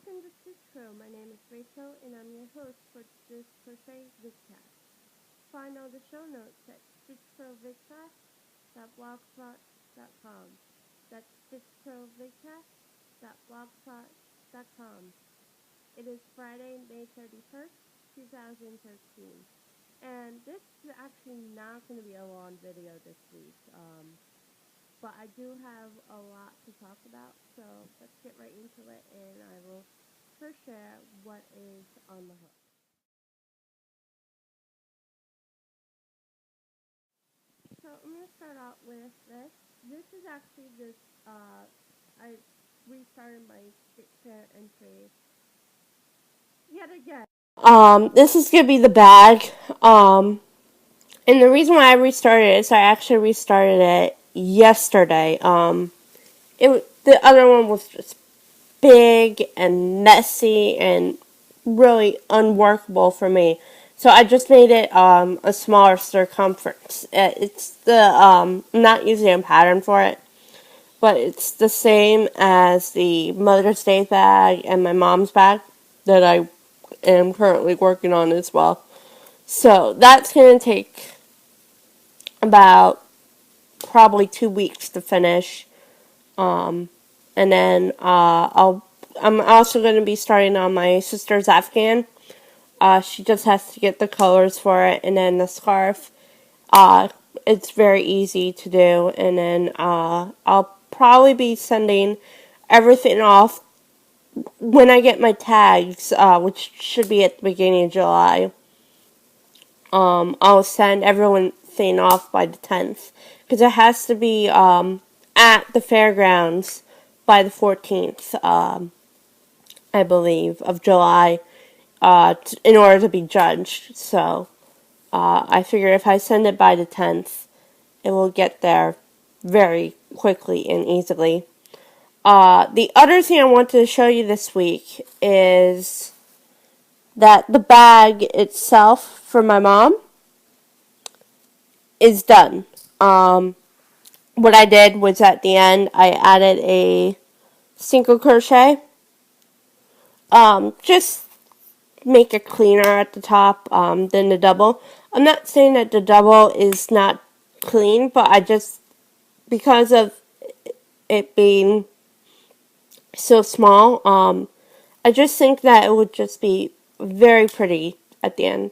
Welcome to Stitch Pro. My name is Rachel and I'm your host for this crochet vidcast. Find all the show notes at stitchprovidcast.blogspot.com. That's stitchprovidcast.blogspot.com. It is Friday, May 31st, 2013. And this is actually not going to be a long video this week. But I do have a lot to talk about, so let's get right into it, and I will first share what is on the hook. So I'm going to start out with this. This is actually I restarted my Stitch Share entry yet again. This is going to be the bag. And the reason why I restarted it is I actually restarted it yesterday. The other one was just big and messy and really unworkable for me. So I just made it a smaller circumference. It's I'm not using a pattern for it, but it's the same as the Mother's Day bag and my mom's bag that I am currently working on as well. So that's going to take about probably 2 weeks to finish. And then I'm also going to be starting on my sister's Afghan. She just has to get the colors for it, and then the scarf. It's very easy to do, and then I'll probably be sending everything off when I get my tags, which should be at the beginning of July. I'll send everything off by the 10th, because it has to be at the fairgrounds by the 14th, I believe, of July, in order to be judged. So I figure if I send it by the 10th, it will get there very quickly and easily. The other thing I wanted to show you this week is that the bag itself for my mom is done. What I did was at the end, I added a single crochet. Just make it cleaner at the top than the double. I'm not saying that the double is not clean, but I just, because of it being so small, I just think that it would just be very pretty at the end,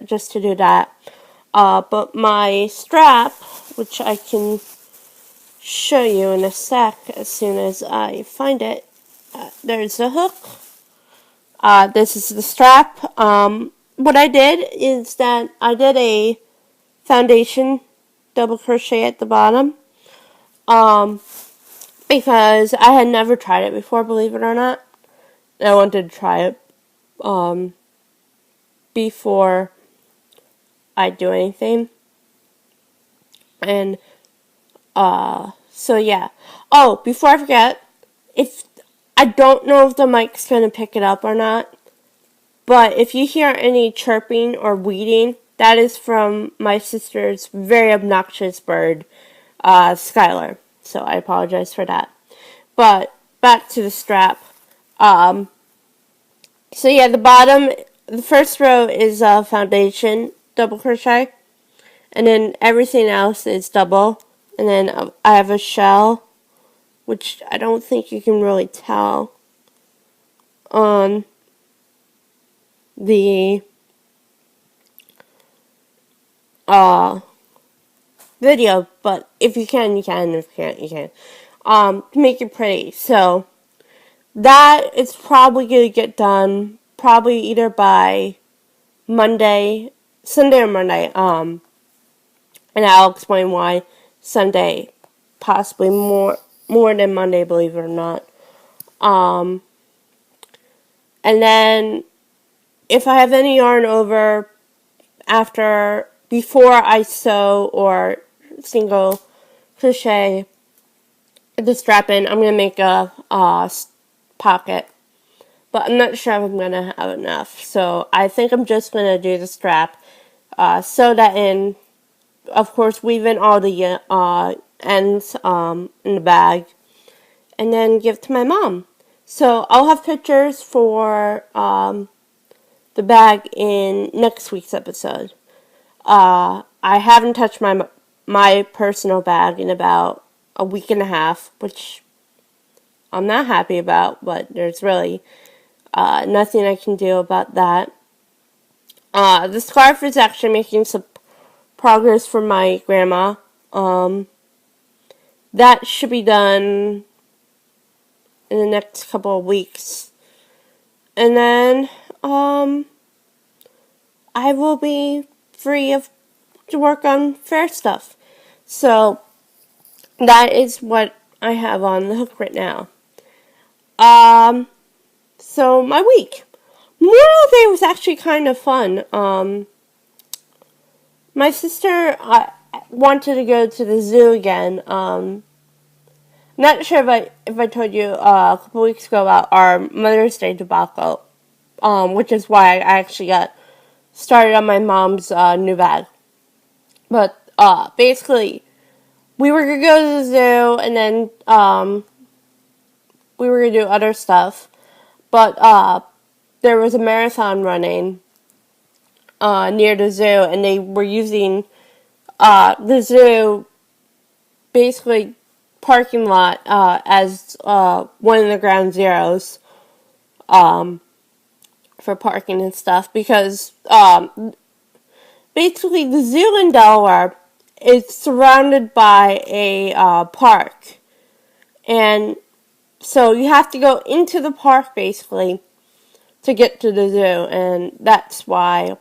just to do that. But my strap, which I can show you in a sec as soon as I find it, there's the hook. This is the strap. What I did is that I did a foundation double crochet at the bottom, because I had never tried it before, believe it or not. I wanted to try it before I do anything. And so yeah. Oh, before I forget, if I don't know if the mic's going to pick it up or not, but if you hear any chirping or weeding, that is from my sister's very obnoxious bird, Skylar. So I apologize for that. But back to the strap. So yeah, the first row is foundation double crochet, and then everything else is double. And then I have a shell, which I don't think you can really tell on the video, but if you can, you can. If you can't, you can. To make it pretty. So that is probably going to get done probably either by Monday, Sunday or Monday. And I'll explain why Sunday, possibly more than Monday, believe it or not. And then if I have any yarn over before I sew or single crochet the strap in, I'm going to make a pocket. But I'm not sure if I'm going to have enough. So I think I'm just going to do the strap, sew that in, of course weave in all the ends in the bag, and then give to my mom. So I'll have pictures for the bag in next week's episode. I haven't touched my personal bag in about a week and a half, which I'm not happy about, but there's really nothing I can do about that. The scarf is actually making some progress for my grandma. That should be done in the next couple of weeks. And then I will be free to work on fair stuff. So that is what I have on the hook right now. So my week. Memorial Day was actually kind of fun. My sister wanted to go to the zoo again. Not sure if I told you a couple weeks ago about our Mother's Day debacle, which is why I actually got started on my mom's new bag. But basically, we were gonna go to the zoo, and then we were gonna do other stuff. But there was a marathon running near the zoo, and they were using the zoo basically parking lot as one of the ground zeros for parking and stuff, because basically the zoo in Delaware is surrounded by a park, and so you have to go into the park basically to get to the zoo, and that's why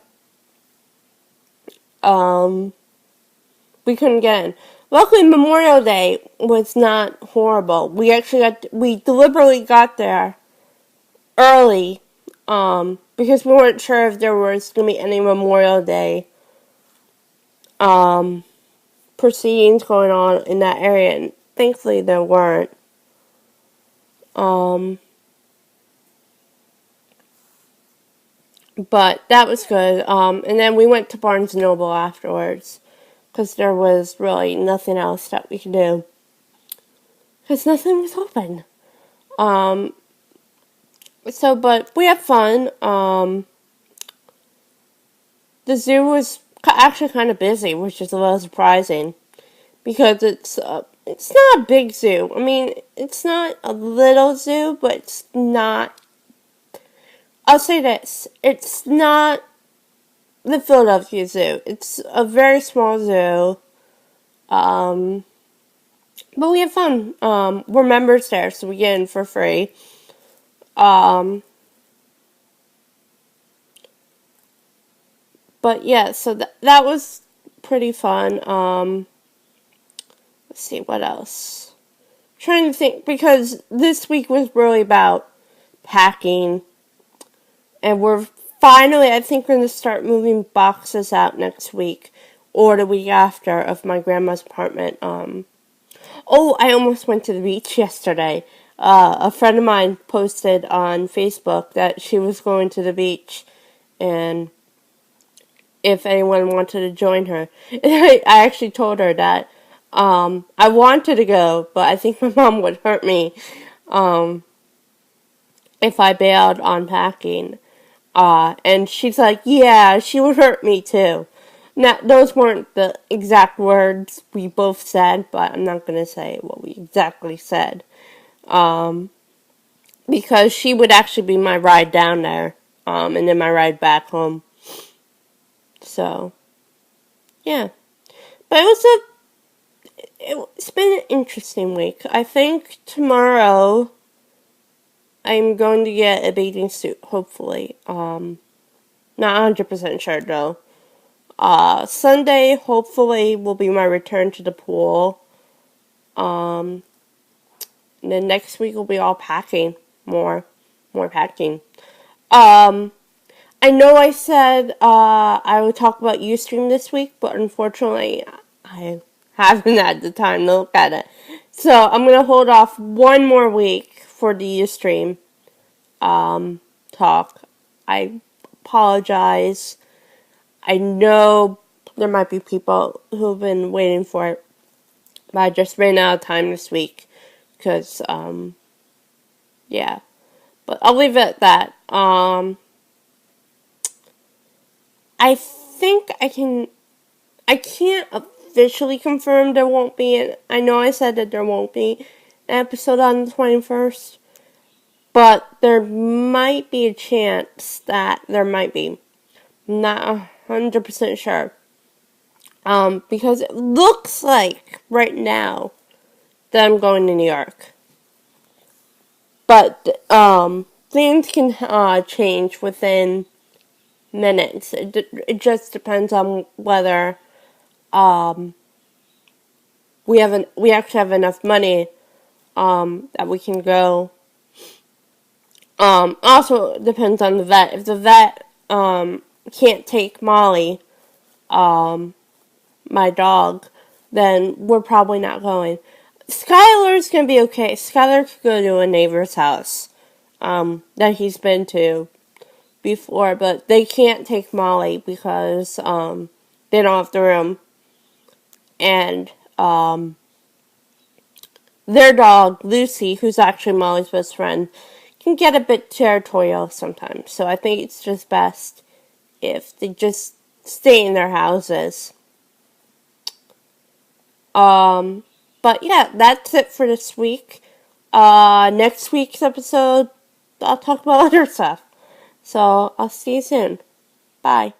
we couldn't get in. Luckily, Memorial Day was not horrible. We deliberately got there early, because we weren't sure if there was going to be any Memorial Day, proceedings going on in that area, and thankfully there weren't. But that was good. And then we went to Barnes & Noble afterwards, because there was really nothing else that we could do, because nothing was open. But we had fun. The zoo was actually kind of busy, which is a little surprising, because it's not a big zoo. I mean, it's not a little zoo, but it's not. I'll say this: it's not the Philadelphia Zoo. It's a very small zoo. But we had fun. We're members there, so we get in for free. But yeah, so that was pretty fun. Let's see, what else? I'm trying to think, because this week was really about packing. And we're finally, I think we're going to start moving boxes out next week, or the week after, of my grandma's apartment. Oh, I almost went to the beach yesterday. A friend of mine posted on Facebook that she was going to the beach, and if anyone wanted to join her. I actually told her that I wanted to go, but I think my mom would hurt me if I bailed on packing. And she's like, yeah, she would hurt me too. Now, those weren't the exact words we both said, but I'm not going to say what we exactly said. Because she would actually be my ride down there, and then my ride back home. So, yeah. But it's been an interesting week. I think tomorrow I'm going to get a bathing suit, hopefully. Not 100% sure though. Sunday hopefully will be my return to the pool. And then next week will be all packing. More packing. I know I said I would talk about Ustream this week, but unfortunately I haven't had the time to look at it. So I'm going to hold off one more week for the Ustream talk. I apologize. I know there might be people who've been waiting for it, but I just ran out of time this week because, yeah. But I'll leave it at that. I think I can't officially confirm there won't be I know I said that there won't be an episode on the 21st, but there might be a chance that there might be. I'm not 100% sure. Because it looks like right now that I'm going to New York. But things can change within minutes. It just depends on whether we actually have enough money that we can go. Also it depends on the vet. If the vet can't take Molly, my dog, then we're probably not going. Skylar's gonna be okay. Skylar could go to a neighbor's house that he's been to before, but they can't take Molly because they don't have the room. And their dog, Lucy, who's actually Molly's best friend, can get a bit territorial sometimes. So I think it's just best if they just stay in their houses. But yeah, that's it for this week. Next week's episode, I'll talk about other stuff. So I'll see you soon. Bye.